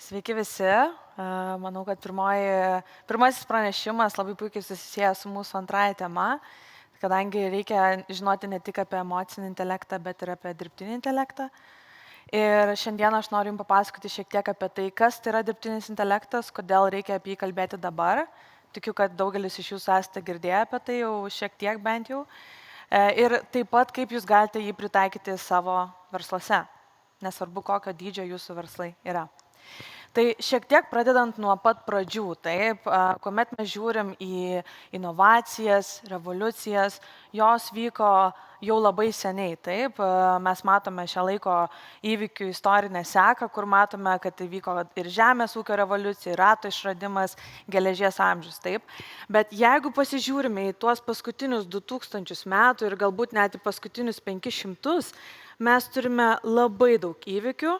Sveiki visi. Manau, kad pirmasis pranešimas labai puikiai susijęs su mūsų antrąja tema, kadangi reikia žinoti ne tik apie emocinį intelektą, bet ir apie dirbtinį intelektą. Ir šiandien aš noriu Jums papasakoti šiek tiek apie tai, kas tai yra dirbtinis intelektas, kodėl reikia apie jį kalbėti dabar. Tikiu, kad daugelis iš Jūsų esate girdėję apie tai jau šiek tiek bent jau. Ir taip pat, kaip Jūs galite jį pritaikyti savo versluose, nesvarbu, kokio dydžio Jūsų verslai yra. Tai šiek tiek pradedant nuo pat pradžių, taip, kuomet mes žiūrim į inovacijas, revoliucijas, jos vyko jau labai seniai, taip, mes matome šią laiko įvykių istorinę seką, kur matome, kad tai vyko ir žemės ūkio revoliucija, ir rato išradimas, geležies amžius, taip, bet jeigu pasižiūrime į tuos paskutinius 2000 metų ir galbūt net į paskutinius 500, mes turime labai daug įvykių,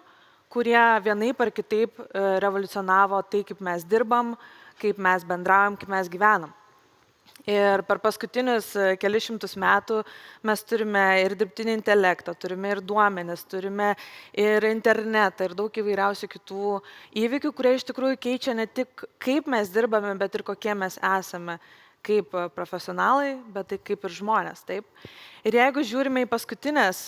kurie vienaip ar kitaip revoliucionavo tai, kaip mes dirbam, kaip mes bendraujam, kaip mes gyvenam. Ir per paskutinius kelius šimtus metų mes turime ir dirbtinį intelektą, turime ir duomenis, turime ir internetą, ir daug įvairiausių kitų įvykių, kurie iš tikrųjų keičia ne tik kaip mes dirbame, bet ir kokie mes esame kaip profesionalai, bet tai kaip ir žmonės, taip. Ir jeigu žiūrime į paskutinės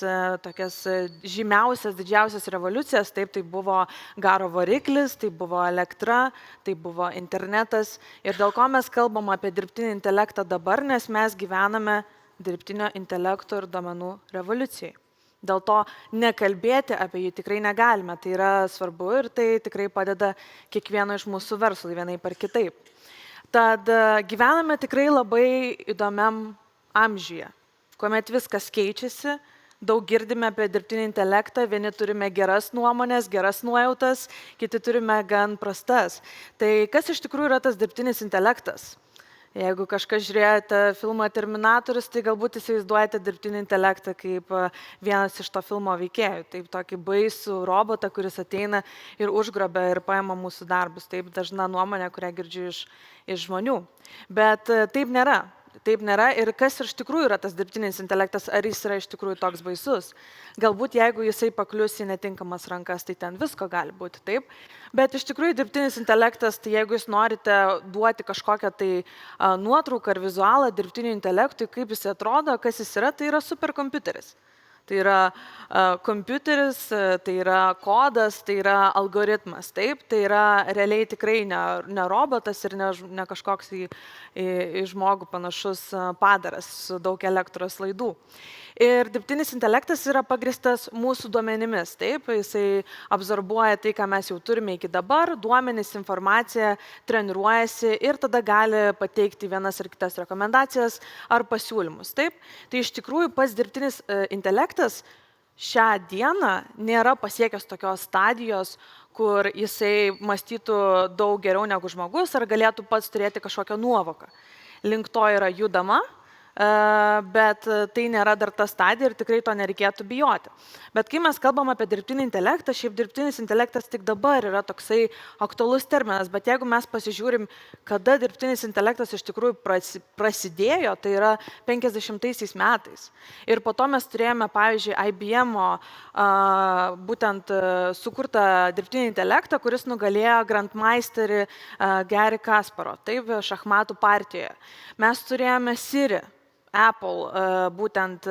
tokias žymiausias, didžiausias revoliucijas, taip, tai buvo garo variklis, tai buvo elektra, tai buvo internetas. Ir dėl ko mes kalbam apie dirbtinį intelektą dabar, nes mes gyvename dirbtinio intelekto ir duomenų revoliucijai. Dėl to nekalbėti apie jį tikrai negalime, tai yra svarbu ir tai tikrai padeda kiekvieno iš mūsų verslui vienaip ar kitaip. Tad gyvename tikrai labai įdomiam amžiuje, kuomet viskas keičiasi, daug girdime apie dirbtinį intelektą, vieni turime geras nuomonės, geras nuojautas, kiti turime gan prastas. Tai kas iš tikrųjų yra tas dirbtinis intelektas? Jeigu kažkas žiūrėjote filmą Terminatorius, tai galbūt įsivaizduojate dirbtinį intelektą kaip vienas iš to filmo veikėjų. Taip, tokį baisų robotą, kuris ateina ir užgrobia ir paima mūsų darbus. Taip, dažna nuomonė, kurią girdžiu iš žmonių. Bet taip nėra. Taip nėra ir kas iš tikrųjų yra tas dirbtinis intelektas, ar jis yra iš tikrųjų toks baisus. Galbūt jeigu jisai paklius į netinkamas rankas, tai ten visko gali būti, taip. Bet iš tikrųjų dirbtinis intelektas, tai jeigu jūs norite duoti kažkokią tai nuotrauką ar vizualą dirbtiniu intelektui, kaip jis atrodo, kas jis yra, tai yra superkompiuteris. Tai yra kompiuteris, tai yra kodas, tai yra algoritmas, taip, tai yra realiai tikrai ne robotas ir ne kažkoks į žmogų panašus padaras su daug elektros laidų. Ir dirbtinis intelektas yra pagristas mūsų duomenimis, taip, jisai absorbuoja tai, ką mes jau turime iki dabar, duomenis, informaciją, treniruojasi ir tada gali pateikti vienas ar kitas rekomendacijas ar pasiūlymus, taip. Tai iš tikrųjų pats dirbtinis intelektas šią dieną nėra pasiekęs tokios stadijos, kur jisai mąstytų daug geriau negu žmogus ar galėtų pats turėti kažkokią nuovoką. Link to yra judama, bet tai nėra dar ta stadija ir tikrai to nereikėtų bijoti. Bet kai mes kalbam apie dirbtinį intelektą, šiaip dirbtinis intelektas tik dabar yra toksai aktualus terminas, bet jeigu mes pasižiūrim, kada dirbtinis intelektas iš tikrųjų prasidėjo, tai yra 50-aisiais metais. Ir po to mes turėjome, pavyzdžiui, IBM-o būtent sukurtą dirbtinį intelektą, kuris nugalėjo Grandmeisterį Garry Kasparov, taip, šachmatų partijoje. Mes turėjome Siri, Apple, būtent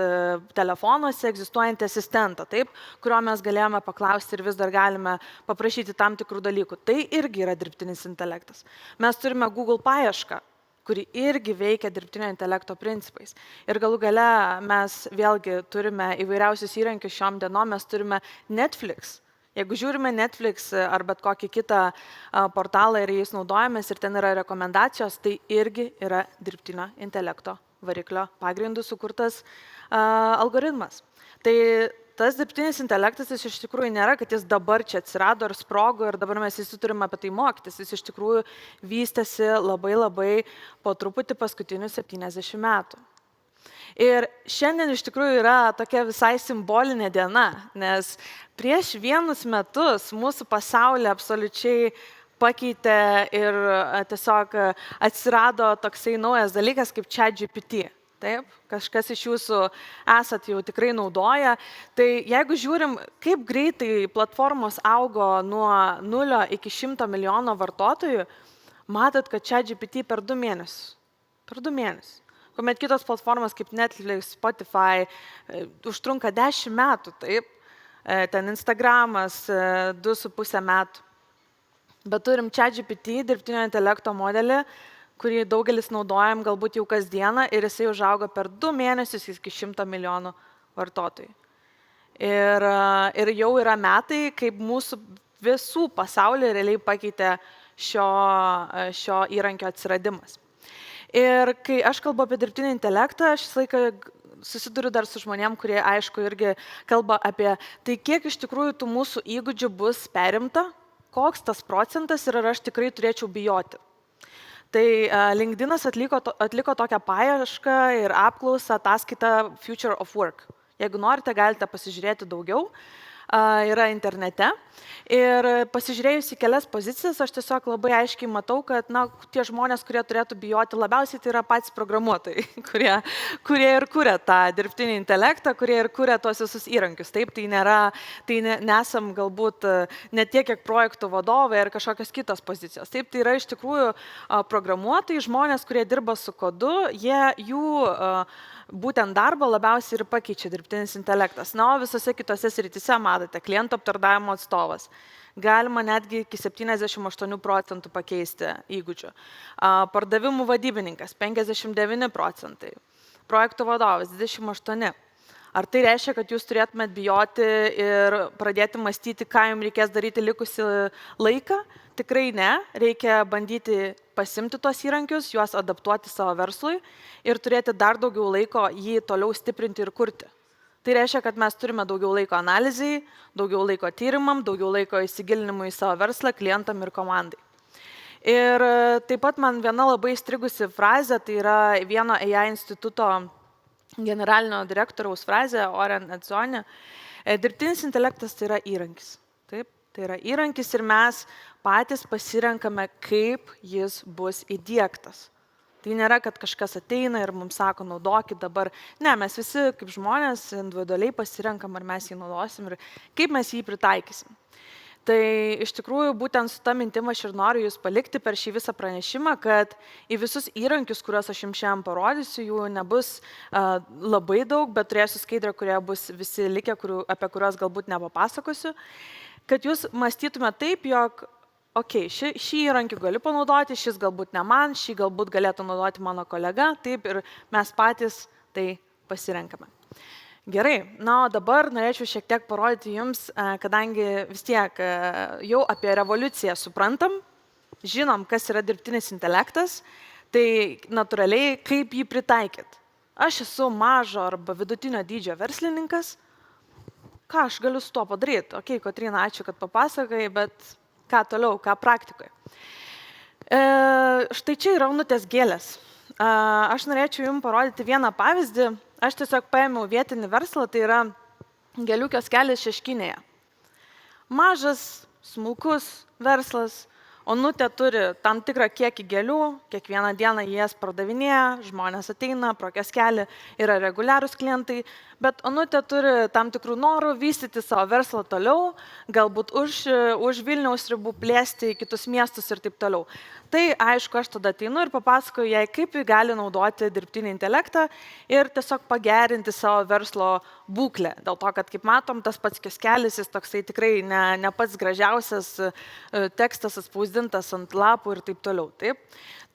telefonuose egzistuojantį asistentą, taip, kurio mes galėjome paklausti ir vis dar galime paprašyti tam tikrų dalykų. Tai irgi yra dirbtinis intelektas. Mes turime Google paiešką, kuri irgi veikia dirbtinio intelekto principais. Ir galų gale mes vėlgi turime įvairiausius įrankius šiom dienom, mes turime Netflix. Jeigu žiūrime Netflix ar bet kokį kitą portalą ir jais naudojamės ir ten yra rekomendacijos, tai irgi yra dirbtinio intelekto variklio pagrindų sukurtas algoritmas. Tai tas dirbtinis intelektas jis iš tikrųjų nėra, kad jis dabar čia atsirado ir sprogo ir dabar mes visi turime apie tai mokytis. Jis iš tikrųjų vystėsi labai po truputį paskutinius 70 metų. Ir šiandien iš tikrųjų yra tokia visai simbolinė diena, nes prieš 1 metus mūsų pasaulį absoliučiai pakeitė ir tiesiog atsirado toksai naujas dalykas kaip ChatGPT. Taip, kažkas iš jūsų esat jau tikrai naudoja. Tai jeigu žiūrim, kaip greitai platformos augo nuo 0 iki 100 milijono vartotojų, matot, kad ChatGPT per 2 mėnesius. Per 2 mėnesius. Kuomet kitos platformos kaip Netflix, Spotify užtrunka 10 metų, taip, ten Instagramas 2,5 metų. Bet turim ChatGPT, dirbtinio intelekto modelį, kurį daugelis naudojam galbūt jau kasdieną ir jisai užaugo per 2 mėnesius iki 100 milijonų vartotojų. Ir jau yra metai, kaip mūsų visų pasaulį realiai pakeitė šio įrankio atsiradimas. Ir kai aš kalbu apie dirbtinį intelektą, aš visą laiką susiduriu dar su žmonėm, kurie aišku irgi kalba apie tai, kiek iš tikrųjų tų mūsų įgūdžių bus perimta, koks tas procentas ir ar aš tikrai turėčiau bijoti. Tai LinkedInas atliko tokią paiešką ir apklausą ataskaitą Future of Work. Jeigu norite, galite pasižiūrėti daugiau, yra internete. Ir pasižiūrėjus į kelias pozicijas, aš tiesiog labai aiškiai matau, kad tie žmonės, kurie turėtų bijoti labiausiai, tai yra patys programuotojai, kurie ir kuria tą dirbtinį intelektą, kurie ir kuria tuos visus įrankius. Taip, tai nesam galbūt ne tiek, kiek projektų vadovai ar kažkokios kitos pozicijos. Taip, tai yra iš tikrųjų programuotojai, žmonės, kurie dirba su kodu, jų būtent darbą labiausiai ir pakeičia dirbtinis intelektas. Na, o visose kitose srityse matote, klientų aptarnavimo atstovas. Galima netgi iki 78% pakeisti įgūdžių. Pardavimų vadybininkas 59%. Projektų vadovas 28%. Ar tai reiškia, kad jūs turėtumėt bijoti ir pradėti mąstyti, ką jums reikės daryti likusį laiką? Tikrai ne. Reikia bandyti pasimti tuos įrankius, juos adaptuoti savo verslui ir turėti dar daugiau laiko jį toliau stiprinti ir kurti. Tai reiškia, kad mes turime daugiau laiko analizai, daugiau laiko tyrimam, daugiau laiko įsigilinimui į savo verslą, klientam ir komandai. Ir taip pat man viena labai įstrigusi frazė, tai yra vieno AI instituto generalinio direktoriaus frazė, Oren Edzonė. Dirbtinis intelektas tai yra įrankis. Taip, tai yra įrankis ir mes patys pasirenkame, kaip jis bus įdiegtas. Tai nėra, kad kažkas ateina ir mums sako, naudokit dabar. Ne, mes visi kaip žmonės individualiai pasirenkam, ar mes jį naudosim ir kaip mes jį pritaikysim. Tai iš tikrųjų būtent su ta mintim aš ir noriu jūs palikti per šį visą pranešimą, kad į visus įrankius, kuriuos aš jums šiandien parodysiu, jų nebus labai daug, bet turėsiu skaidrę, kurie bus visi likę, apie kuriuos galbūt nepapasakosiu, kad jūs mąstytume taip, jog šį įrankį galiu panaudoti, šis galbūt ne man, šį galbūt galėtų naudoti mano kolega, taip ir mes patys tai pasirenkame. Gerai, na, o dabar norėčiau šiek tiek parodyti jums, kadangi vis tiek jau apie revoliuciją suprantam, žinom, kas yra dirbtinis intelektas, tai natūraliai kaip jį pritaikyti. Aš esu mažo arba vidutinio dydžio verslininkas, ką aš galiu su tuo padaryti? Kotryna, ačiū, kad papasakai, bet ką toliau, ką praktikoje. Štai čia yra Onutės gėlės. Aš norėčiau jums parodyti vieną pavyzdį. Aš tiesiog paėmiau vietinį verslą, tai yra gėlių kioskelis Šeškinėje. Mažas, smulkus verslas, Onutė turi tam tikrą kiekį gėlių, kiekvieną dieną jas pardavinėja, žmonės ateina, pro kioskelį yra reguliarūs klientai, bet Onutė turi tam tikrų norų vystyti savo verslą toliau, galbūt už Vilniaus ribų plėsti į kitus miestus ir taip toliau. Tai aišku, aš tada ateinu ir papasakoju jai, kaip ji gali naudoti dirbtinį intelektą ir tiesiog pagerinti savo verslo būklę. Dėl to, kad kaip matom, tas pats kioskelis, jis toksai tikrai ne pats gražiausias tekstas atspausdintas ant lapų ir taip toliau. Taip?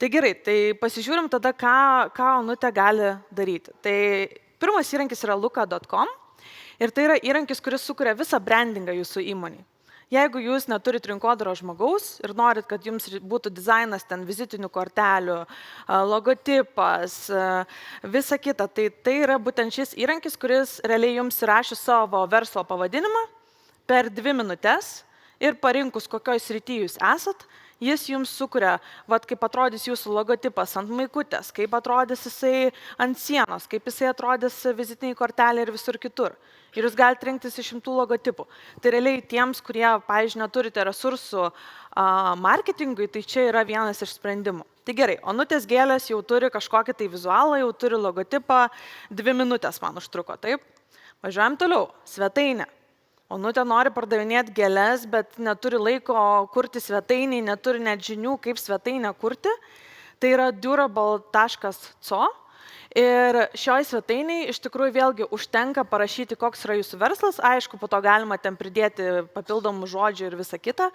Tai gerai, tai pasižiūrim tada, ką Onutė gali daryti. Tai pirmas įrankis yra luka.com ir tai yra įrankis, kuris sukuria visą brandingą jūsų įmonį. Jeigu jūs neturit rinkodaros žmogaus ir norit, kad jums būtų dizainas, ten vizitinių kortelių, logotipas, visa kita, tai yra būtent šis įrankis, kuris realiai jums įrašys savo verslo pavadinimą per 2 minutes ir parinkus, kokioj srity jūs esat, jis jums sukuria, kaip atrodys jūsų logotipas ant maikutės, kaip atrodys jisai ant sienos, kaip jisai atrodys vizitiniai kortelė ir visur kitur. Ir jūs galite rinktis iš 100 logotipų. Tai realiai tiems, kurie, pavyzdžiui, neturite resursų marketingui, tai čia yra vienas iš sprendimų. Tai gerai, Onutės gėlės jau turi kažkokį tai vizualą, jau turi logotipą, 2 minutės man užtruko, taip? Važiuojam toliau, svetainė. Onutė nori pardavinėti gėlės, bet neturi laiko kurti svetainį, neturi net žinių, kaip svetainę kurti. Tai yra durable.co. Ir šioj svetainiai iš tikrųjų vėlgi užtenka parašyti, koks yra jūsų verslas. Aišku, po to galima ten pridėti papildomų žodžių ir visą kitą.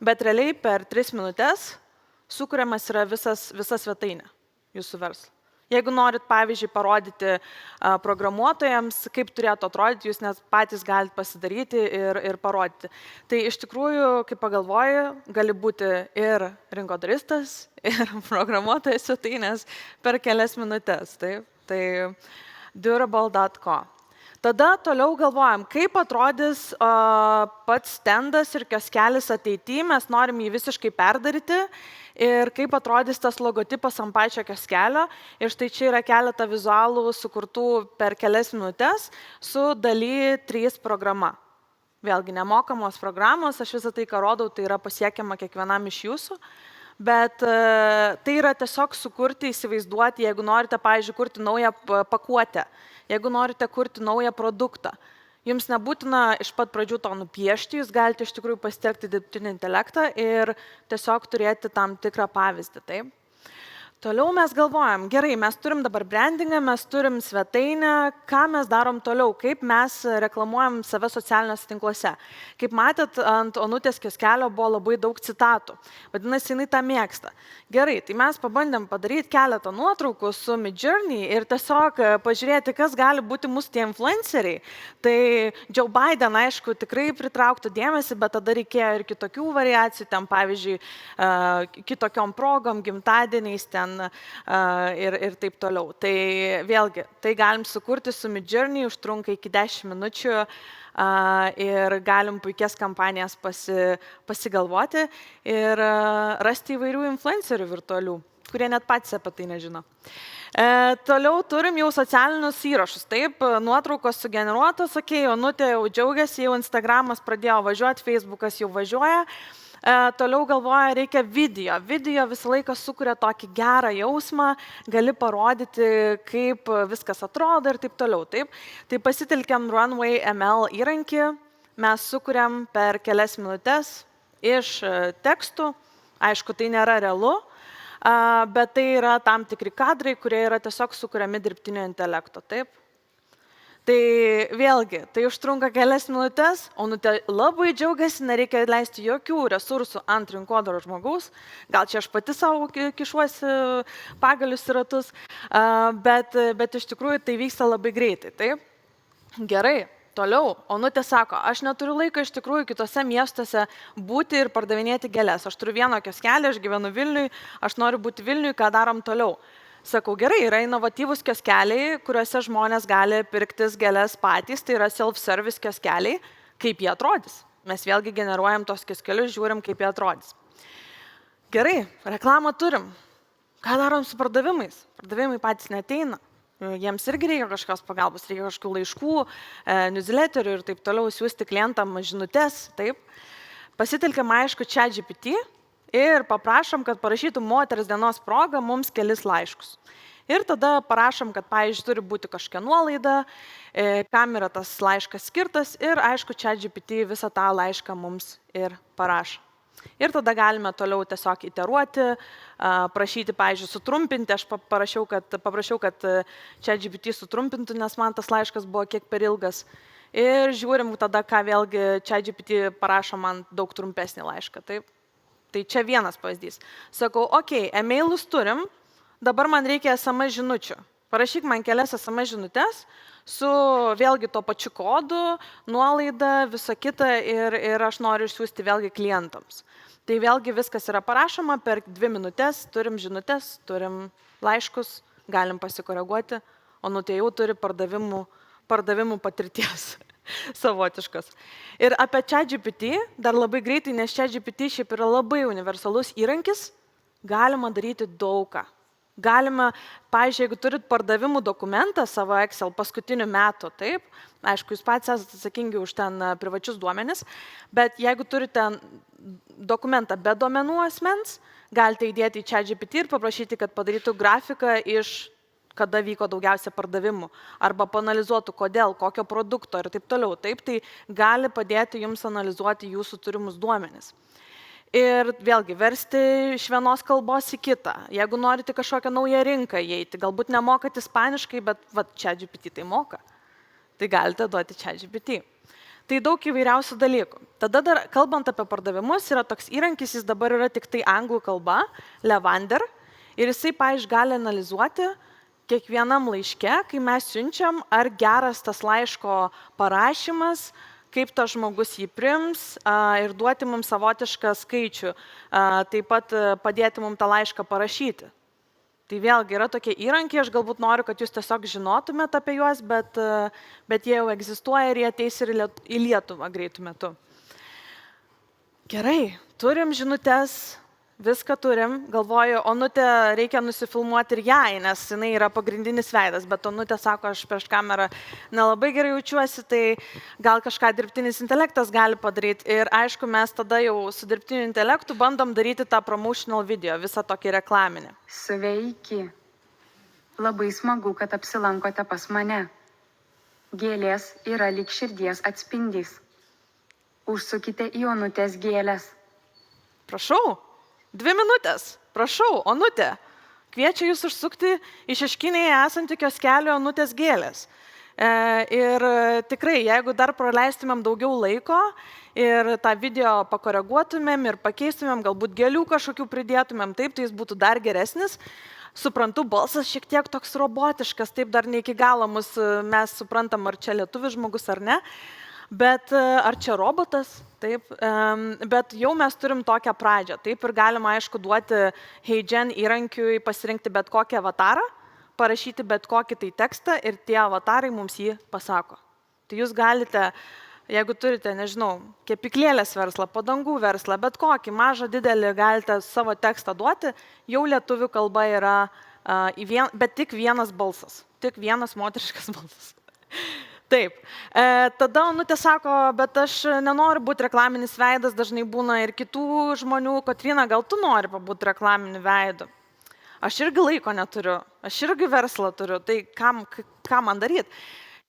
Bet realiai per 3 minutės sukuriamas yra visa svetainė jūsų verslo. Jeigu norit, pavyzdžiui, parodyti programuotojams, kaip turėtų atrodyti, jūs net patys galite pasidaryti ir parodyti. Tai iš tikrųjų, kai pagalvoji, gali būti ir rinkodaristas, ir programuotojas svetainės per kelias minutės. Taip? Tai durable.co. Tada toliau galvojam, kaip atrodys pats stendas ir kioskelis ateityje, mes norim jį visiškai perdaryti ir kaip atrodys tas logotipas ant pačio kioskelio. Ir štai čia yra keletą vizualų sukurtų per kelias minutės su DALL-E 3 programa. Vėlgi nemokamos programos, aš visą tai, ką rodau, tai yra pasiekiama kiekvienam iš jūsų. Bet tai yra tiesiog sukurti, įsivaizduoti, jeigu norite, pavyzdžiui, kurti naują pakuotę, jeigu norite kurti naują produktą. Jums nebūtina iš pat pradžių to nupiešti, jūs galite iš tikrųjų pasitelkti dirbtinį intelektą ir tiesiog turėti tam tikrą pavyzdį. Taip? Toliau mes galvojam, gerai, mes turim dabar brandingą, mes turim svetainę, ką mes darom toliau, kaip mes reklamuojam save socialiniuose tinkluose. Kaip matėt, ant Onutės kioskelio buvo labai daug citatų, vadinasi, jinai tą mėgsta. Gerai, tai mes pabandėm padaryti keletą nuotraukų su Midjourney ir tiesiog pažiūrėti, kas gali būti mūsų tie influenceriai. Tai Joe Biden, aišku, tikrai pritrauktų dėmesį, bet tada reikėjo ir kitokių variacijų, ten pavyzdžiui, kitokiom progom, gimtadieniais, ten ir taip toliau. Tai vėlgi, tai galim sukurti su Midjourney, užtrunka iki 10 minučių ir galim puikias kampanijas pasigalvoti ir rasti įvairių influencerių virtualių, kurie net patys apie tai nežino. Toliau turim jau socialinius įrašus. Taip, nuotraukos sugeneruotos, Onutė jau džiaugiasi, jau Instagramas pradėjo važiuoti, Facebookas jau važiuoja. Toliau galvoja, reikia video. Video visą laiką sukuria tokį gerą jausmą, gali parodyti, kaip viskas atrodo ir taip toliau. Taip? Tai pasitelkiam Runway ML įrankį, mes sukuriam per kelias minutės iš tekstų. Aišku, tai nėra realu, bet tai yra tam tikri kadrai, kurie yra tiesiog sukuriami dirbtinio intelekto. Taip? Tai vėlgi, tai užtrunka kelias minutės, Onutė labai džiaugiasi, nereikia leisti jokių resursų ant rinkodaros žmogaus. Gal čia aš pati savo kišuosi pagalius į ratus, bet iš tikrųjų tai vyksta labai greitai. Taip? Gerai, toliau, Onutė sako, aš neturiu laiko iš tikrųjų kitose miestuose būti ir pardavinėti gėles. Aš turiu vieną kioskelį, aš gyvenu Vilniui, aš noriu būti Vilniui, ką darom toliau. Sakau, gerai, yra inovatyvūs kioskeliai, kuriuose žmonės gali pirktis gėles patys, tai yra self-service kioskeliai, kaip jie atrodys. Mes vėlgi generuojam tos kioskelius, žiūrim, kaip jie atrodys. Gerai, reklamą turim. Ką darom su pardavimais? Pardavimai patys neteina. Jiems irgi reikia kažkokios pagalbos, reikia kažkokių laiškų, newsletterių ir taip toliau siūsti klientam žinutes. Taip. Pasitelkiam, aišku, ChatGPT. Ir paprašom, kad parašytų moters dienos progą mums kelis laiškus. Ir tada parašom, kad, pavyzdžiui, turi būti kažkokia nuolaida, kam yra tas laiškas skirtas ir, aišku, ChatGPT visą tą laišką mums ir parašo. Ir tada galime toliau tiesiog iteruoti, prašyti, pavyzdžiui, sutrumpinti. Aš paprašiau, kad ChatGPT sutrumpintų, nes man tas laiškas buvo kiek per ilgas. Ir žiūrim tada, ką vėlgi ChatGPT parašo man daug trumpesnį laišką. Taip? Tai čia vienas pavyzdys. Sakau, e-mailus turim, dabar man reikia SMS žinučių. Parašyk man kelias SMS žinutės su vėlgi to pačiu kodu, nuolaida, visa kita ir aš noriu išsiųsti vėlgi klientams. Tai vėlgi viskas yra parašoma per 2 minutės, turim žinutės, turim laiškus, galim pasikoreguoti, Onutė jau turi pardavimų patirties. Savotiškas. Ir apie ChatGPT dar labai greitai, nes ChatGPT šiaip yra labai universalus įrankis, galima daryti daug ką. Galima, pavyzdžiui, jeigu turit pardavimų dokumentą savo Excel paskutinių metų, taip, aišku, jūs patys esate atsakingi už ten privačius duomenis, bet jeigu turite dokumentą be duomenų asmens, galite įdėti į ChatGPT ir paprašyti, kad padarytų grafiką iš kada vyko daugiausia pardavimų, arba paanalizuotų, kodėl, kokio produkto ir taip toliau. Taip, tai gali padėti jums analizuoti jūsų turimus duomenis. Ir vėlgi, versti iš vienos kalbos į kitą. Jeigu norite kažkokią naują rinką įeiti, galbūt nemokat ispaniškai, bet ChatGPT tai moka, tai galite duoti ChatGPT. Tai daug įvairiausių dalykų. Tada dar, kalbant apie pardavimus, yra toks įrankis, jis dabar yra tik tai anglų kalba, Levander, ir jisai, pavyzdžiui, gali analizuoti kiekvienam laiške, kai mes siunčiam, ar geras tas laiško parašymas, kaip tas žmogus jį priims ir duoti mums savotišką skaičių, taip pat padėti mums tą laišką parašyti. Tai vėlgi yra tokie įrankiai, aš galbūt noriu, kad jūs tiesiog žinotumėt apie juos, bet jie jau egzistuoja ir jie ateis ir į Lietuvą greitų metu. Gerai, turim žinutes. Viską turim, galvoju, Onutė reikia nusifilmuoti ir jai, nes jinai yra pagrindinis veidas, bet Onutė sako, aš prieš kamerą nelabai gerai jaučiuosi, tai gal kažką dirbtinis intelektas gali padaryti. Ir aišku, mes tada jau su dirbtiniu intelektu bandom daryti tą promotional video, visą tokį reklaminį. Sveiki. Labai smagu, kad apsilankote pas mane. Gėlės yra lyg širdies atspindys. Užsukite į Onutės gėlės. Prašau. 2 minutės, prašau, Onutė, kviečia jūs užsukti į Šeškinėje esantį kioskelio Onutės gėlės. Ir tikrai, jeigu dar praleistumėm daugiau laiko ir tą video pakoreguotumėm ir pakeistumėm, galbūt gėlių kažkokių pridėtumėm, taip, tai jis būtų dar geresnis. Suprantu, balsas šiek tiek toks robotiškas, taip dar ne iki galo mes suprantam, ar čia lietuvis žmogus ar ne. Bet ar čia robotas? Taip, bet jau mes turim tokią pradžią. Taip ir galima, aišku, duoti HeyGen įrankiui pasirinkti bet kokį avatarą, parašyti bet kokį tai tekstą ir tie avatarai mums jį pasako. Tai jūs galite, jeigu turite, nežinau, kepyklėlės verslą, padangų verslą, bet kokį mažą, didelį galite savo tekstą duoti, jau lietuvių kalba yra, bet tik vienas balsas, tik vienas moteriškas balsas. Taip, tada Onutė sako, bet aš nenoriu būti reklaminis veidas, dažnai būna ir kitų žmonių. Kotryna, gal tu nori pabūti reklaminiu veidu? Aš irgi laiko neturiu, aš irgi verslą turiu, tai ką man daryti?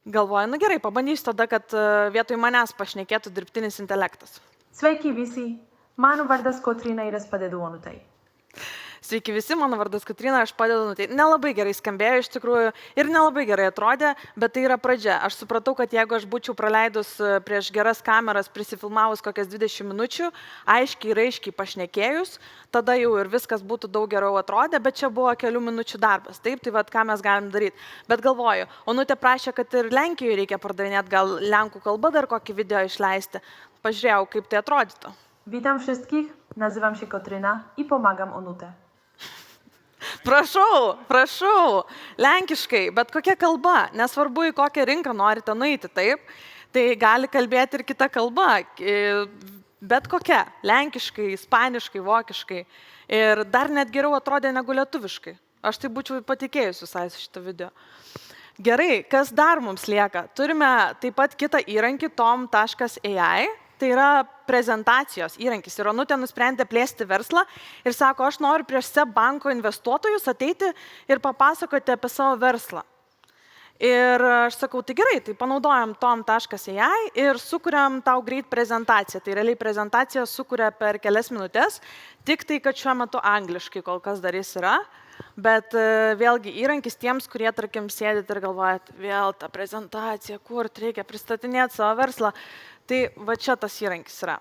Galvoju, gerai, pabandysiu tada, kad vietoj manęs pašnekėtų dirbtinis intelektas. Sveiki visi, mano vardas Kotryna ir aš padedu Onutei. Sveiki visi, mano vardas Kotryna, aš padedu Onutei. Nelabai gerai skambėjo iš tikrųjų ir nelabai gerai atrodė, bet tai yra pradžia. Aš supratau, kad jeigu aš būčiau praleidus prieš geras kameras, prisifilmavus kokias 20 minučių, aiškiai ir aiškiai pašnekėjus, tada jau ir viskas būtų daug geriau atrodę, bet čia buvo kelių minučių darbas. Taip, tai ką mes galim daryti. Bet galvoju, Onutė prašė, kad ir Lenkijoje reikia pardavinėti, gal lenkų kalba dar kokį video išleisti. Pažiūrėjau, kaip tai atrodytų. Witam wszystkich, nazywam się Kotryna i pomagam Onutę. Prašau, lenkiškai, bet kokia kalba, nesvarbu į kokią rinką norite nueiti, taip, tai gali kalbėti ir kita kalba, bet kokia, lenkiškai, ispaniškai, vokiškai ir dar net geriau atrodė negu lietuviškai. Aš tai būčiau patikėjus visai šitą video. Gerai, kas dar mums lieka? Turime taip pat kitą įrankį tom.ai. Tai yra prezentacijos įrankis. Ir Onutė nusprendė plėsti verslą ir sako, aš noriu prieš SEB banko investuotojus ateiti ir papasakoti apie savo verslą. Ir aš sakau, tai gerai, tai panaudojam tom.ai ir sukuriam tau greit prezentaciją. Tai realiai prezentaciją sukuria per kelias minutės, tik tai, kad šiuo metu angliškai kol kas dar jis yra. Bet vėlgi įrankis tiems, kurie, tarkim, sėdit ir galvojat, vėl ta prezentacija, kur reikia pristatinėti savo verslą. Tai va čia tas įrankis yra.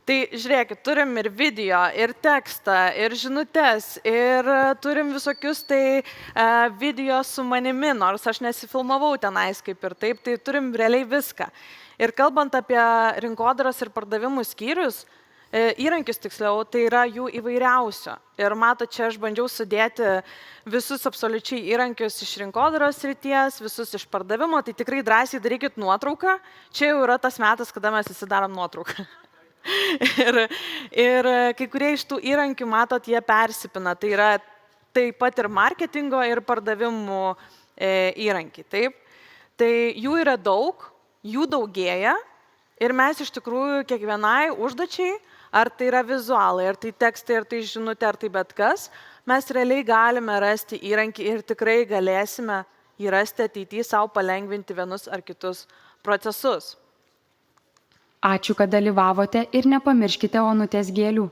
Tai žiūrėkit, turim ir video, ir tekstą, ir žinutes, ir turim visokius tai video su manimi, nors aš nesifilmavau tenais kaip ir taip, tai turim realiai viską. Ir kalbant apie rinkodaros ir pardavimų skyrius, įrankius tiksliau, tai yra jų įvairiausio. Ir mato, čia aš bandžiau sudėti visus absoliučiai įrankius iš rinkodaros srities, visus iš pardavimo, tai tikrai drąsiai darykit nuotrauką. Čia jau yra tas metas, kada mes įsidarom nuotrauką. Ir kai kurie iš tų įrankių, matot, jie persipina. Tai yra taip pat ir marketingo, ir pardavimų įrankiai. Taip? Tai jų yra daug, jų daugėja. Ir mes iš tikrųjų kiekvienai užduočiai, ar tai yra vizualai, ar tai tekstai, ar tai žinutė, ar tai bet kas, mes realiai galime rasti įrankį ir tikrai galėsime jį rasti ateityje savo palengvinti vienus ar kitus procesus. Ačiū, kad dalyvavote ir nepamirškite Onutės gėlių.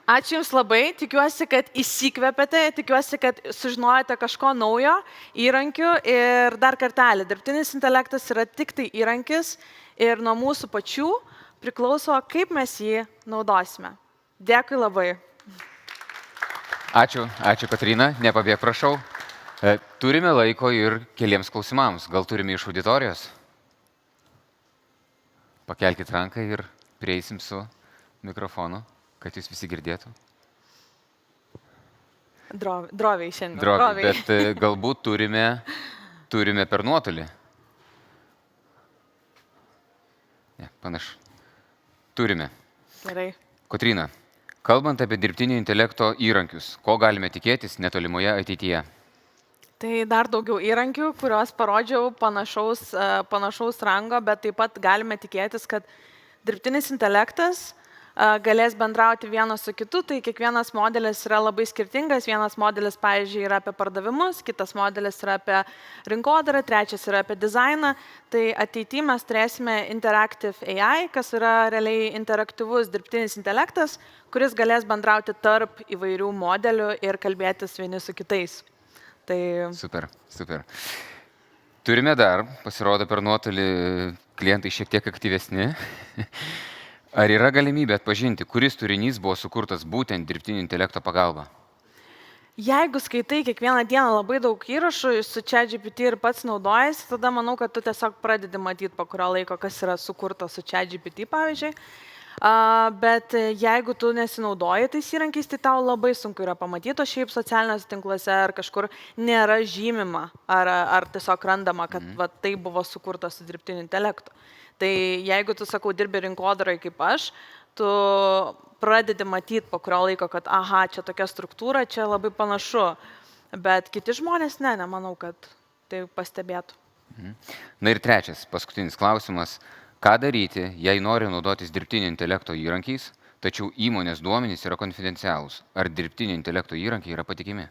Ačiū Jums labai, tikiuosi, kad įsikvėpėte, tikiuosi, kad sužinojote kažko naujo, įrankių ir dar kartelį, dirbtinis intelektas yra tik tai įrankis ir nuo mūsų pačių priklauso, kaip mes jį naudosime. Dėkui labai. Ačiū Kotryna, nepabėk prašau. Turime laiko ir keliems klausimams, gal turime iš auditorijos? Pakelkit ranką ir prieisim su mikrofonu, kad jūs visi girdėtų. Droviai šiandien. Droviai, bet galbūt turime per nuotolį. Ne, panašu. Turime. Gerai. Kotryna, kalbant apie dirbtinio intelekto įrankius, ko galime tikėtis netolimoje ateityje? Tai dar daugiau įrankių, kuriuos parodžiau panašaus rango, bet taip pat galime tikėtis, kad dirbtinis intelektas galės bendrauti vienas su kitu, tai kiekvienas modelis yra labai skirtingas. Vienas modelis, pavyzdžiui, yra apie pardavimus, kitas modelis yra apie rinkodarą, trečias yra apie dizainą. Tai ateityje mes turėsime Interactive AI, kas yra realiai interaktyvus dirbtinis intelektas, kuris galės bendrauti tarp įvairių modelių ir kalbėtis vieni su kitais. Tai... Super. Turime dar, pasirodo per nuotolį klientai šiek tiek aktyvesni. Ar yra galimybė atpažinti, kuris turinys buvo sukurtas būtent dirbtinio intelekto pagalba? Jeigu skaitai kiekvieną dieną labai daug įrašų su ChatGPT ir pats naudojasi, tada manau, kad tu tiesiog pradedi matyti po kurio laiko, kas yra sukurta su ChatGPT, pavyzdžiui. Bet jeigu tu nesinaudoji tais įrankiais, tai tau labai sunku yra pamatyti, o šiaip socialiniuose tinkluose ar kažkur nėra žymima, ar tiesiog randama, kad va, tai buvo sukurta su dirbtiniu intelektu. Tai jeigu tu, sakau, dirbi rinkodarai kaip aš, tu pradedi matyti po kurio laiko, kad aha, čia tokia struktūra, čia labai panašu. Bet kiti žmonės nemanau, kad tai pastebėtų. Na ir trečias, paskutinis klausimas. Ką daryti, jei nori naudotis dirbtinio intelekto įrankiais, tačiau įmonės duomenys yra konfidencialūs? Ar dirbtinio intelekto įrankiai yra patikimi?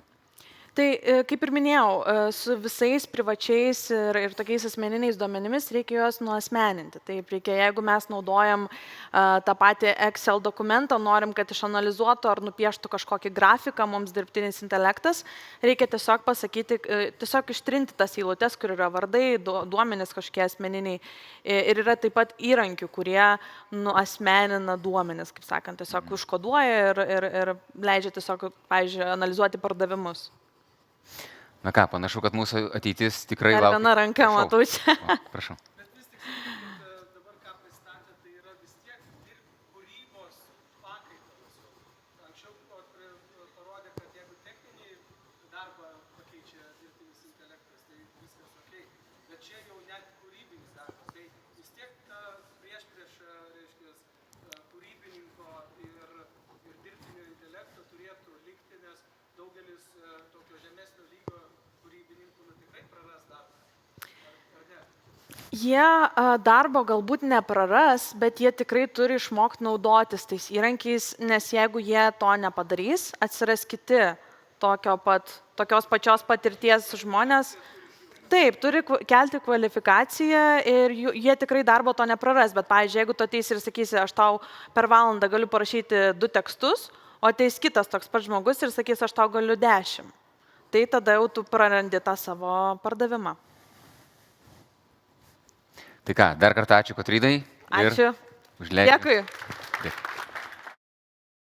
Tai, kaip ir minėjau, su visais privačiais ir tokiais asmeniniais duomenimis reikia juos nuasmeninti. Taip, reikia, jeigu mes naudojam tą patį Excel dokumentą, norim, kad išanalizuotų ar nupieštų kažkokį grafiką mums dirbtinis intelektas, reikia tiesiog pasakyti, tiesiog ištrinti tas eilutes, kur yra vardai, duomenys kažkokie asmeniniai. Ir yra taip pat įrankių, kurie nuasmenina duomenis, kaip sakant, tiesiog užkoduoja ir leidžia tiesiog, pavyzdžiui, analizuoti pardavimus. Na ką, panašu, kad mūsų ateitis tikrai laukia. Dar viena ranka, matau čia. Prašau. Bet vis tik sakykit, dabar ką pristatė, tai yra vis tiek kūrybos pakaitalas. Anksčiau parodė, kad jeigu techninį darbą pakeičia dirbtinis intelektas, tai viskas ok. Bet čia jau net kūrybinis darbas. Tai vis tiek priešprieša, reiškia, kūrybininko ir dirbtinio intelekto turėtų likti, nes daugelis tokio žemesnio lygio kūrybininkų tikrai praras darbą. Ar ne? Jie darbo galbūt nepraras, bet jie tikrai turi išmokti naudotis tais įrankiais, nes jeigu jie to nepadarys, atsiras kiti tokios pačios patirties žmonės. Taip, turi kelti kvalifikaciją ir jie tikrai darbo to nepraras, bet, pavyzdžiui, jeigu tu ateisi ir sakysi, aš tau per valandą galiu parašyti 2 tekstus, o ateis kitas toks pats žmogus ir sakys, aš tau galiu 10. Tai tada jau tu prarandi tą savo pardavimą. Tai ką, dar kartą ačiū Kotrynai. Ačiū. Užleidžiu. Dėkui. Dėkui.